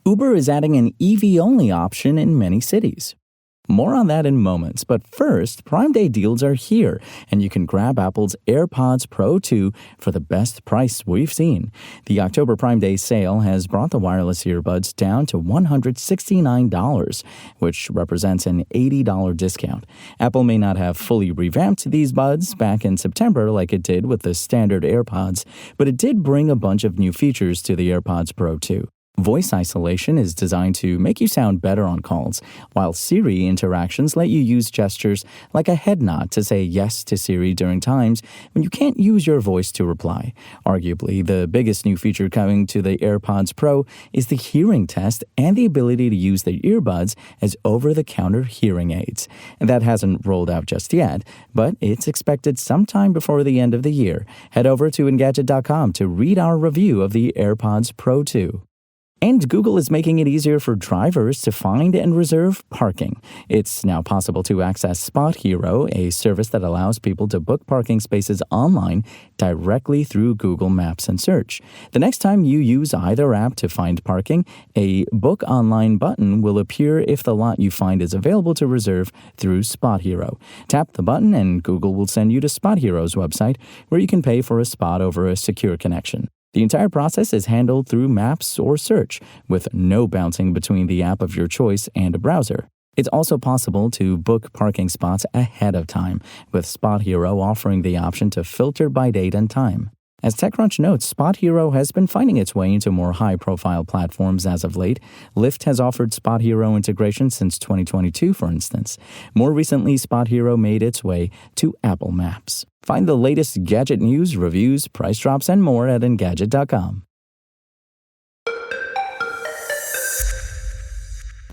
Uber is adding an EV-only option in many cities. More on that in moments, but first, Prime Day deals are here, and you can grab Apple's AirPods Pro 2 for the best price we've seen. The October Prime Day sale has brought the wireless earbuds down to $169, which represents an $80 discount. Apple may not have fully revamped these buds back in September like it did with the standard AirPods, but it did bring a bunch of new features to the AirPods Pro 2. Voice isolation is designed to make you sound better on calls, while Siri interactions let you use gestures like a head nod to say yes to Siri during times when you can't use your voice to reply. Arguably, the biggest new feature coming to the AirPods Pro is the hearing test and the ability to use the earbuds as over-the-counter hearing aids. And that hasn't rolled out just yet, but it's expected sometime before the end of the year. Head over to Engadget.com to read our review of the AirPods Pro 2. And Google is making it easier for drivers to find and reserve parking. It's now possible to access Spot Hero, a service that allows people to book parking spaces online directly through Google Maps and Search. The next time you use either app to find parking, a Book Online button will appear if the lot you find is available to reserve through Spot Hero. Tap the button and Google will send you to Spot Hero's website, where you can pay for a spot over a secure connection. The entire process is handled through Maps or Search, with no bouncing between the app of your choice and a browser. It's also possible to book parking spots ahead of time, with Spot Hero offering the option to filter by date and time. As TechCrunch notes, Spot Hero has been finding its way into more high-profile platforms as of late. Lyft has offered Spot Hero integration since 2022, for instance. More recently, Spot Hero made its way to Apple Maps. Find the latest gadget news, reviews, price drops, and more at Engadget.com.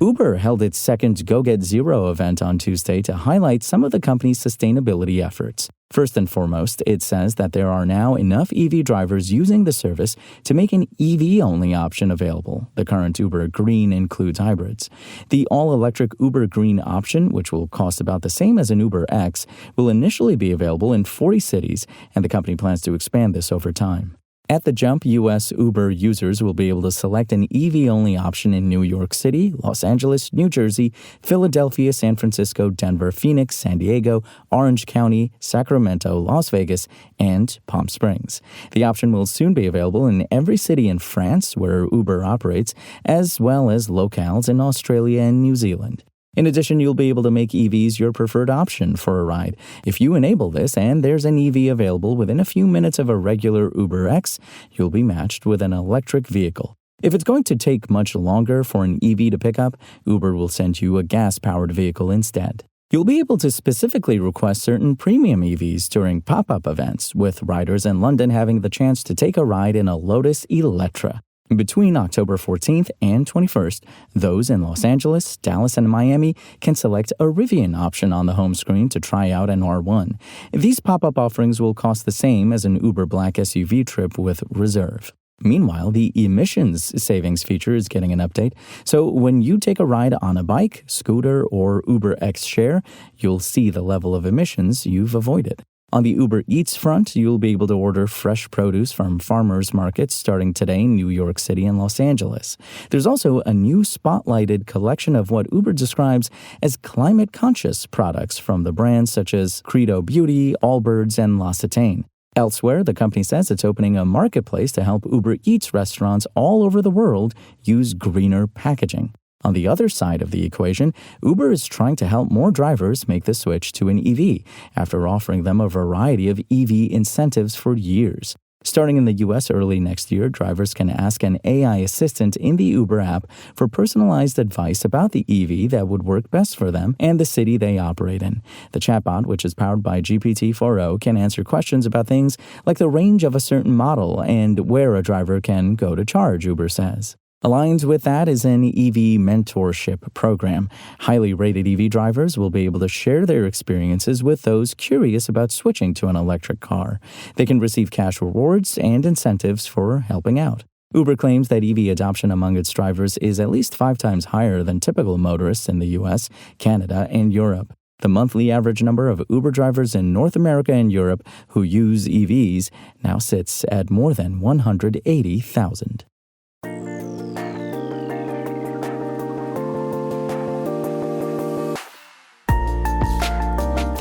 Uber held its second Go Get Zero event on Tuesday to highlight some of the company's sustainability efforts. First and foremost, it says that there are now enough EV drivers using the service to make an EV-only option available. The current Uber Green includes hybrids. The all-electric Uber Green option, which will cost about the same as an Uber X, will initially be available in 40 cities, and the company plans to expand this over time. At the jump, U.S. Uber users will be able to select an EV-only option in New York City, Los Angeles, New Jersey, Philadelphia, San Francisco, Denver, Phoenix, San Diego, Orange County, Sacramento, Las Vegas, and Palm Springs. The option will soon be available in every city in France where Uber operates, as well as locales in Australia and New Zealand. In addition, you'll be able to make EVs your preferred option for a ride. If you enable this and there's an EV available within a few minutes of a regular Uber X, you'll be matched with an electric vehicle. If it's going to take much longer for an EV to pick up, Uber will send you a gas-powered vehicle instead. You'll be able to specifically request certain premium EVs during pop-up events, with riders in London having the chance to take a ride in a Lotus Electra. Between October 14th and 21st, those in Los Angeles, Dallas, and Miami can select a Rivian option on the home screen to try out an R1. These pop-up offerings will cost the same as an Uber Black SUV trip with Reserve. Meanwhile, the emissions savings feature is getting an update, so when you take a ride on a bike, scooter, or Uber X Share, you'll see the level of emissions you've avoided. On the Uber Eats front, you'll be able to order fresh produce from farmers markets starting today in New York City and Los Angeles. There's also a new spotlighted collection of what Uber describes as climate-conscious products from the brands such as Credo Beauty, Allbirds, and L'Occitane. Elsewhere, the company says it's opening a marketplace to help Uber Eats restaurants all over the world use greener packaging. On the other side of the equation, Uber is trying to help more drivers make the switch to an EV after offering them a variety of EV incentives for years. Starting in the U.S. early next year, drivers can ask an AI assistant in the Uber app for personalized advice about the EV that would work best for them and the city they operate in. The chatbot, which is powered by GPT-4o, can answer questions about things like the range of a certain model and where a driver can go to charge, Uber says. Aligned with that is an EV mentorship program. Highly rated EV drivers will be able to share their experiences with those curious about switching to an electric car. They can receive cash rewards and incentives for helping out. Uber claims that EV adoption among its drivers is at least 5 times higher than typical motorists in the U.S., Canada, and Europe. The monthly average number of Uber drivers in North America and Europe who use EVs now sits at more than 180,000.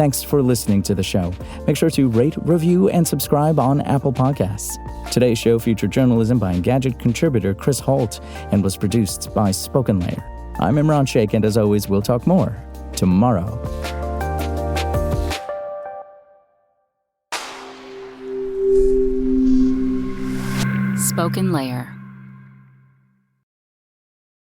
Thanks for listening to the show. Make sure to rate, review, and subscribe on Apple Podcasts. Today's show featured journalism by Engadget contributor Chris Holt and was produced by Spoken Layer. I'm Imran Sheikh, and as always, we'll talk more tomorrow. Spoken Layer.